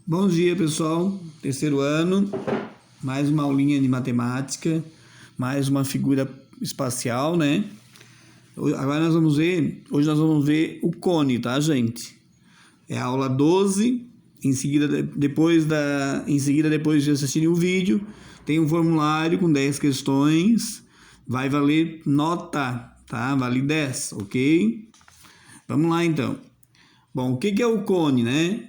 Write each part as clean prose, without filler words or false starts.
Bom dia, pessoal. Terceiro ano, mais uma aulinha de matemática, mais uma figura espacial, né? Agora hoje nós vamos ver o cone, tá, gente? É a aula 12. Em seguida, depois de assistirem o vídeo, tem um formulário com 10 questões. Vai valer nota, tá? Vale 10, ok? Vamos lá, então. Bom, o que é o cone, né?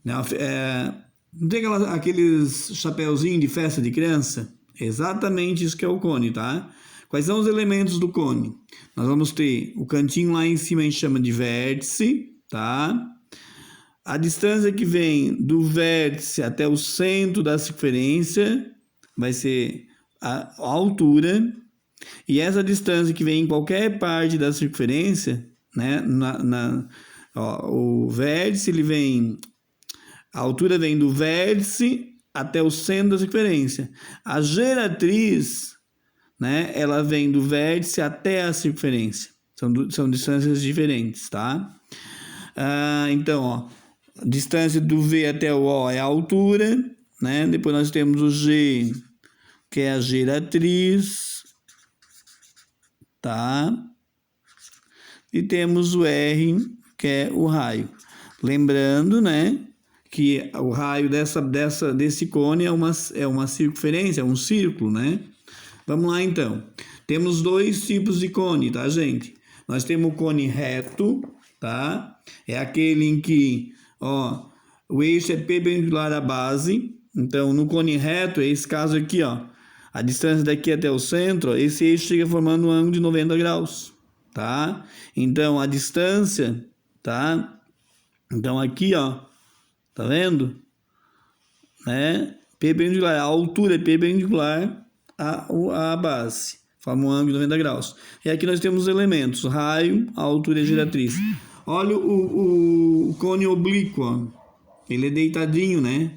Não tem aqueles chapeuzinhos de festa de criança? É exatamente isso que é o cone, tá? Quais são os elementos do cone? Nós vamos ter o cantinho lá em cima, a gente chama de vértice, tá? A distância que vem do vértice até o centro da circunferência vai ser a altura. E essa distância que vem em qualquer parte da circunferência, né? O vértice, ele vem... A altura vem do vértice até o centro da circunferência. A geratriz, né, ela vem do vértice até a circunferência. São distâncias diferentes, tá? Então, ó, a distância do V até o O é a altura, né? Depois nós temos o G, que é a geratriz, tá? E temos o R, que é o raio. Lembrando, né, que o raio desse cone é uma circunferência, é um círculo, né? Vamos lá, então. Temos dois tipos de cone, tá, gente? Nós temos o cone reto, tá? É aquele em que, ó, o eixo é perpendicular à base. Então, no cone reto, é esse caso aqui, ó. A distância daqui até o centro, ó, esse eixo chega formando um ângulo de 90 graus, tá? Então, a distância, tá? Então, aqui, ó, tá vendo? Né? Perpendicular, a altura é perpendicular à base, forma um ângulo de 90 graus. E aqui nós temos os elementos, raio, a altura e a geratriz. Olha o cone oblíquo, ó. Ele é deitadinho, né?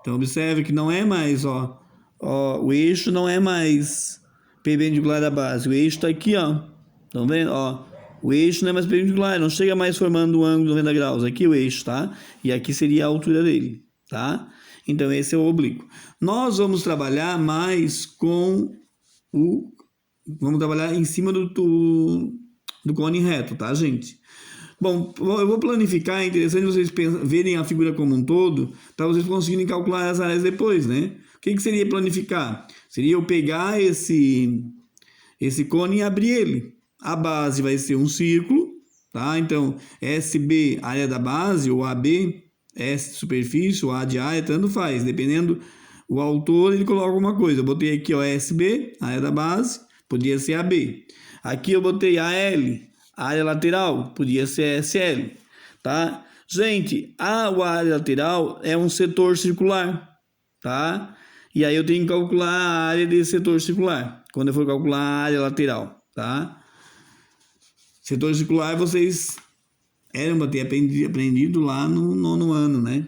Então observe que não é mais, ó, o eixo não é mais perpendicular à base. O eixo está aqui, ó. Estão vendo? Ó, o eixo não é mais perpendicular, não chega mais formando um ângulo de 90 graus. Aqui o eixo, tá? E aqui seria a altura dele, tá? Então esse é o oblíquo. Nós vamos trabalhar mais com vamos trabalhar em cima do cone reto, tá, gente? Bom, eu vou planificar, é interessante vocês verem a figura como um todo, para vocês conseguirem calcular as áreas depois, né? O que seria planificar? Seria eu pegar esse cone e abrir ele. A base vai ser um círculo, tá? Então, SB, área da base, ou AB, S de superfície, ou A de área, tanto faz. Dependendo o autor, ele coloca alguma coisa. Eu botei aqui, ó, SB, área da base, podia ser AB. Aqui eu botei AL, área lateral, podia ser SL, tá? Gente, a área lateral é um setor circular, tá? E aí eu tenho que calcular a área desse setor circular, quando eu for calcular a área lateral, tá? Setor circular vocês eram para ter aprendido lá no 9º ano, né?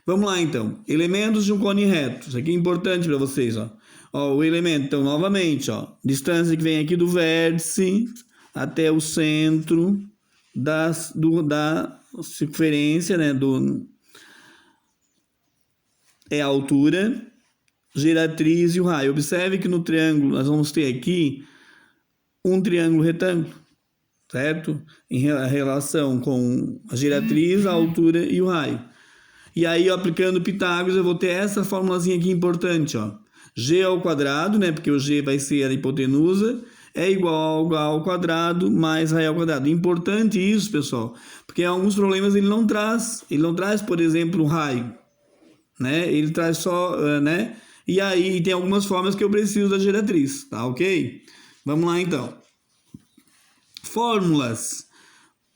Vamos lá, então. Elementos de um cone reto. Isso aqui é importante para vocês, ó. Ó, o elemento, então, novamente, ó. Distância que vem aqui do vértice até o centro da circunferência, né? É a altura, geratriz e o raio. Observe que no triângulo nós vamos ter aqui um triângulo retângulo, certo? Em relação com a geratriz, a altura e o raio. E aí, aplicando Pitágoras, eu vou ter essa formulazinha aqui importante, ó. G ao quadrado, né? Porque o G vai ser a hipotenusa, é igual ao quadrado mais raio ao quadrado. Importante isso, pessoal, porque em alguns problemas ele não traz, por exemplo, o raio, né? Ele traz só, né? E aí tem algumas formas que eu preciso da geratriz, tá ok? Vamos lá, então. Fórmulas.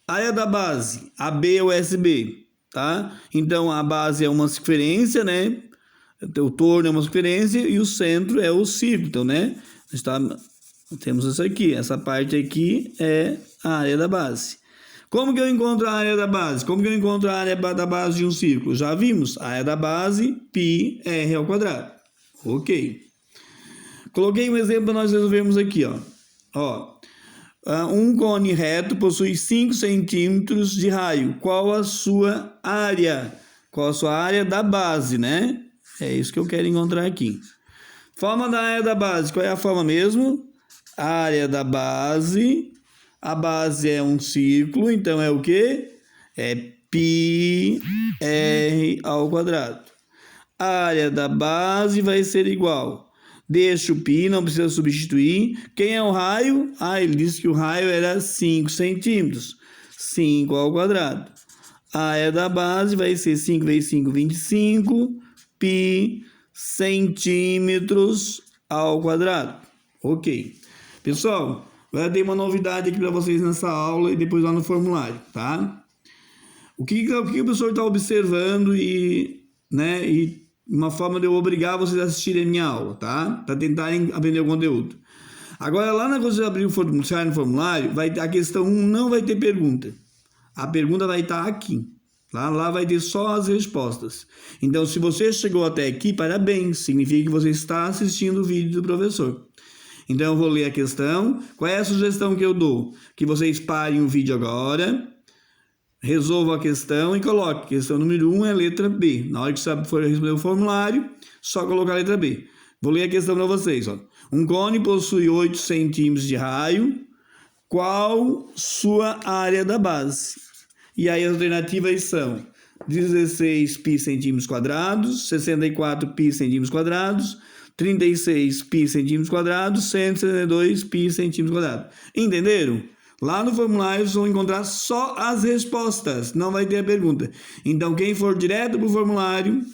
Área da base, AB ou SB, tá? Então, a base é uma circunferência, né? O torno é uma circunferência e o centro é o círculo, então, né? Temos isso aqui, essa parte aqui é a área da base. Como que eu encontro a área da base? Como que eu encontro a área da base de um círculo? Já vimos, a área da base, πr ao quadrado. Ok. Coloquei um exemplo para nós resolvermos aqui, ó. Um cone reto possui 5 centímetros de raio. Qual a sua área? Qual a sua área da base, né? É isso que eu quero encontrar aqui. Forma da área da base. Qual é a forma mesmo? Área da base. A base é um círculo, então é o quê? É πr ao quadrado. A área da base vai ser igual. Deixa o π, não precisa substituir. Quem é o raio? Ele disse que o raio era 5 centímetros. 5 ao quadrado. A área da base vai ser 5 vezes 5, 25, π centímetros ao quadrado. Ok. Pessoal, agora tem uma novidade aqui para vocês nessa aula e depois lá no formulário, tá? O que o professor está observando e uma forma de eu obrigar vocês a assistirem a minha aula, tá? Para tentarem aprender o conteúdo. Agora, lá na coisa de abrir o formulário, a questão 1 não vai ter pergunta. A pergunta vai estar aqui. Lá vai ter só as respostas. Então, se você chegou até aqui, parabéns. Significa que você está assistindo o vídeo do professor. Então, eu vou ler a questão. Qual é a sugestão que eu dou? Que vocês parem o vídeo agora, resolvam a questão e coloquem. Questão número 1 é a letra B. Na hora que você for responder o formulário, só colocar a letra B. Vou ler a questão para vocês. Ó. Um cone possui 8 centímetros de raio. Qual sua área da base? E aí as alternativas são 16 π centímetros quadrados, 64 π centímetros quadrados, 36 π centímetros quadrados, 162 π centímetros quadrados. Entenderam? Lá no formulário vocês vão encontrar só as respostas, não vai ter a pergunta. Então quem for direto para o formulário,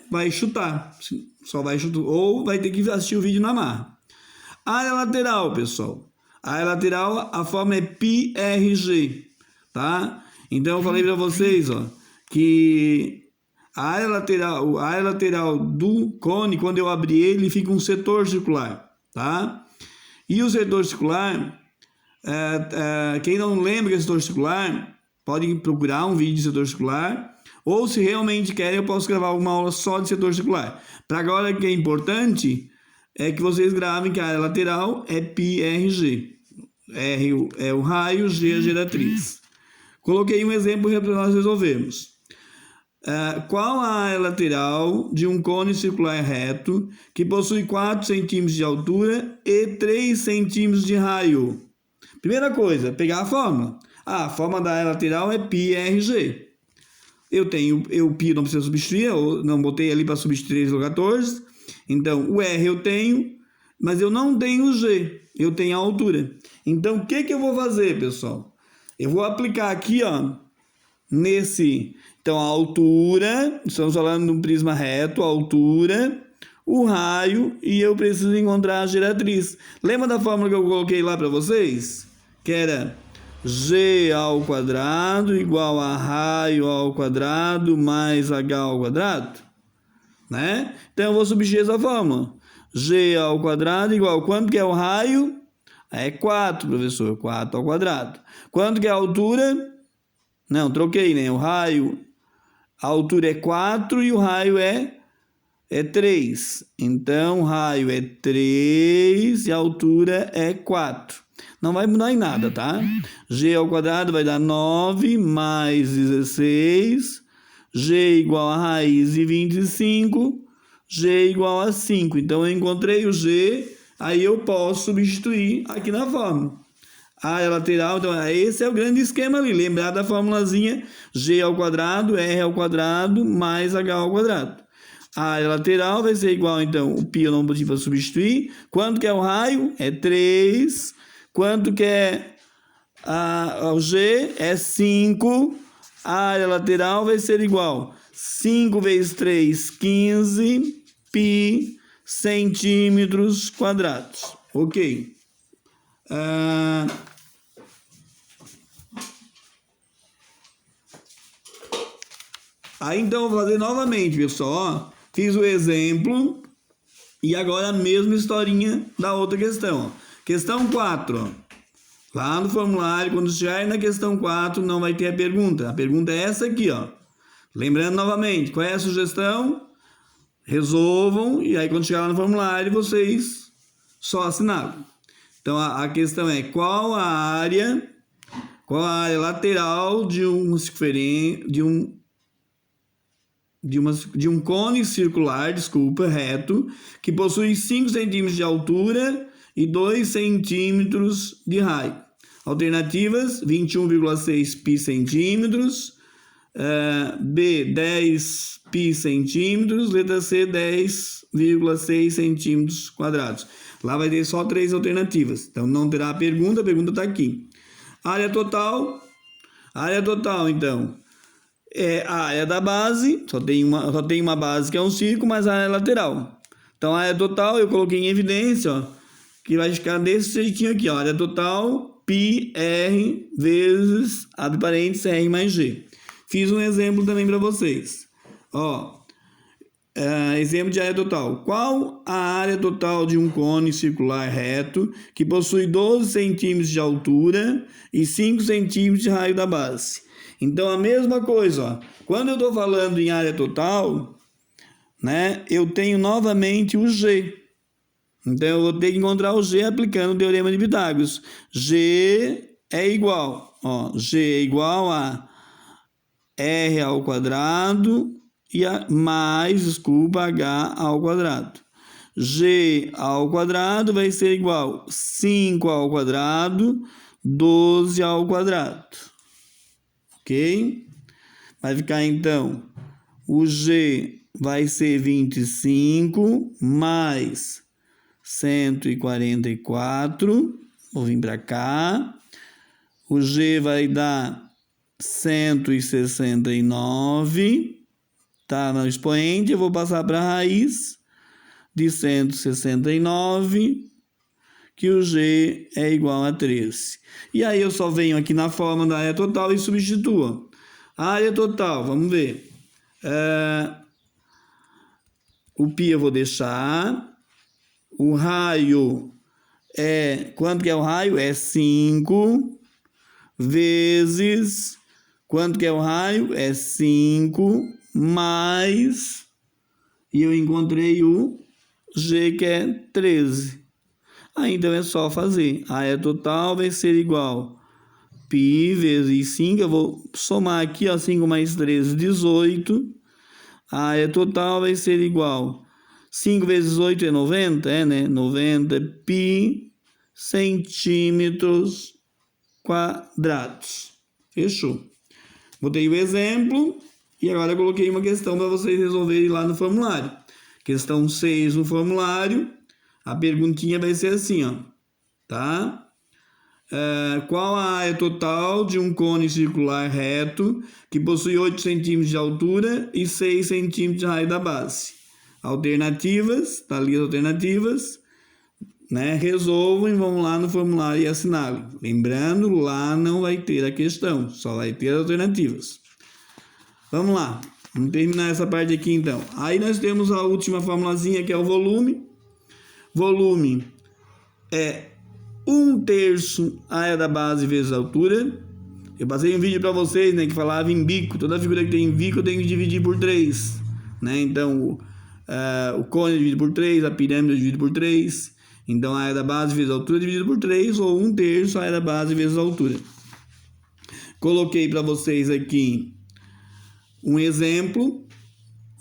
vai chutar. Só vai chutar, ou vai ter que assistir o vídeo na marra. Área lateral, pessoal. A área lateral, a forma é πRG, tá? Então eu falei para vocês, que a área lateral do cone, quando eu abrir ele, fica um setor circular, tá? E o setor circular, quem não lembra que é setor circular, pode procurar um vídeo de setor circular, ou se realmente querem, eu posso gravar uma aula só de setor circular. Para agora, o que é importante é que vocês gravem que a área lateral é πRG. R é o raio, G é a geratriz. Coloquei um exemplo para nós resolvermos. Qual a área lateral de um cone circular reto que possui 4 centímetros de altura e 3 centímetros de raio? Primeira coisa, pegar a fórmula. A fórmula da área lateral é πRG. O π não precisa substituir, eu não botei ali para substituir 3/14. Então, o R eu tenho, mas eu não tenho o G, eu tenho a altura. Então, o que eu vou fazer, pessoal? Eu vou aplicar aqui, então, a altura, estamos falando de um prisma reto, a altura, o raio, e eu preciso encontrar a geratriz. Lembra da fórmula que eu coloquei lá para vocês? Que era G ao quadrado igual a raio ao quadrado mais H ao quadrado, né? Então, eu vou substituir essa fórmula. G ao quadrado igual, quanto que é o raio? É 4, professor, 4 ao quadrado. Quanto que é a altura? Não, troquei, né? O raio, a altura é 4 e o raio é 3. Então, o raio é 3 e a altura é 4. Não vai mudar em nada, tá? G ao quadrado vai dar 9 mais 16. G igual a raiz de 25. G igual a 5. Então, eu encontrei o G, aí eu posso substituir aqui na fórmula. A área lateral, então, esse é o grande esquema ali. Lembrar da formulazinha G ao quadrado, R ao quadrado, mais H ao quadrado. A área lateral vai ser igual, então, o π eu não podia substituir. Quanto que é o raio? É 3. Quanto que é o G? É 5. A área lateral vai ser igual 5 vezes 3, 15 π centímetros quadrados. Ok. Aí então vou fazer novamente, pessoal. Fiz o exemplo e agora a mesma historinha da outra questão. Questão 4. Lá no formulário, quando chegar na questão 4, não vai ter a pergunta. A pergunta é essa aqui, Lembrando novamente, qual é a sugestão? Resolvam, e aí quando chegar lá no formulário, vocês só assinalam. Então, a questão é, qual a área lateral de um de um cone circular, reto, que possui 5 centímetros de altura e 2 centímetros de raio. Alternativas: 21,6 pi centímetros, B, 10 pi centímetros, letra C, 10,6 centímetros quadrados. Lá vai ter só 3 alternativas, então não terá a pergunta está aqui. Área total, então, é a área da base, só tem uma base que é um círculo, mas a área lateral. Então, a área total eu coloquei em evidência, ó, que vai ficar desse jeitinho aqui, ó, área total, π, R, vezes, abre parênteses, R mais G. Fiz um exemplo também para vocês. Ó, exemplo de área total. Qual a área total de um cone circular reto que possui 12 centímetros de altura e 5 centímetros de raio da base? Então, a mesma coisa, ó. Quando eu estou falando em área total, né, eu tenho novamente o G. Então, eu vou ter que encontrar o G aplicando o teorema de Pitágoras. G é igual, ó, G é igual a R ao quadrado e H ao quadrado. G ao quadrado vai ser igual a 5 ao quadrado, 12 ao quadrado. Ok? Vai ficar então, o G vai ser 25 mais 144. Vou vir para cá. O G vai dar 169. Tá no expoente, eu vou passar para a raiz de 169, que o G é igual a 13. E aí eu só venho aqui na forma da área total e substituo. A área total, vamos ver. O π eu vou deixar. O raio quanto que é o raio? É 5 vezes, quanto que é o raio? É 5 mais, e eu encontrei o G, que é 13. Aí, então, é só fazer. A área total vai ser igual π vezes 5. Eu vou somar aqui, ó, 5 mais 13, 18. A área total vai ser igual 5 vezes 8 é 90, né? 90 π centímetros quadrados. Fechou. Botei o exemplo e agora eu coloquei uma questão para vocês resolverem lá no formulário. Questão 6 no formulário. A perguntinha vai ser assim, ó, tá? Qual a área total de um cone circular reto que possui 8 centímetros de altura e 6 centímetros de raio da base? Alternativas, tá ali as alternativas, né? Resolvam e vão lá no formulário e assinalem. Lembrando, lá não vai ter a questão, só vai ter as alternativas. Vamos lá, vamos terminar essa parte aqui então. Aí nós temos a última formulazinha, que é o volume. Volume é 1/3 área da base vezes a altura. Eu passei um vídeo para vocês, né, que falava em bico. Toda figura que tem bico eu tenho que dividir por 3, né? Então, o cone é dividido por 3, a pirâmide é dividida por 3. Então, a área da base vezes a altura é dividida por 3, ou 1/3 a área da base vezes a altura. Coloquei para vocês aqui um exemplo.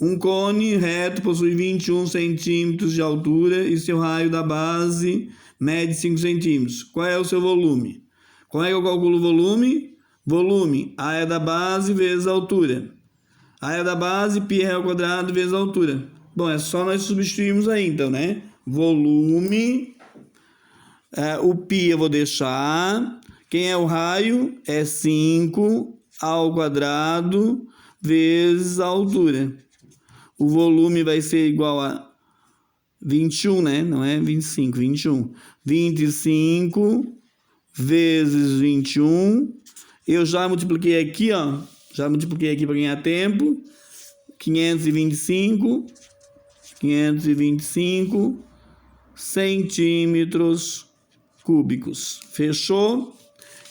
Um cone reto possui 21 centímetros de altura e seu raio da base mede 5 centímetros. Qual é o seu volume? Como é que eu calculo o volume? Volume, área da base vezes a altura. Área da base, πr ao quadrado vezes a altura. Bom, é só nós substituirmos aí, então, né? Volume, o π eu vou deixar. Quem é o raio? É 5 ao quadrado vezes a altura. O volume vai ser igual a 21, né? Não é 25, 21. 25 vezes 21. Eu já multipliquei aqui, ó. Já multipliquei aqui para ganhar tempo. 525 centímetros cúbicos. Fechou?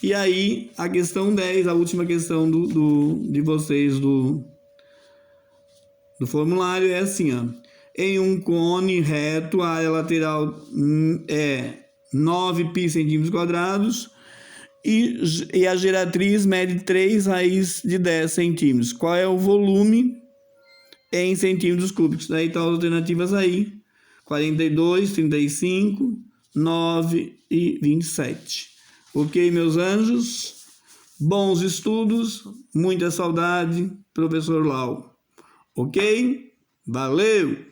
E aí, a questão 10, a última questão de vocês do formulário é assim, ó. Em um cone reto, a área lateral é 9 π centímetros quadrados e a geratriz mede 3 raiz de 10 centímetros. Qual é o volume em centímetros cúbicos. Daí estão as alternativas aí: 42, 35, 9 e 27. Ok, meus anjos? Bons estudos, muita saudade, professor Lau. Ok? Valeu!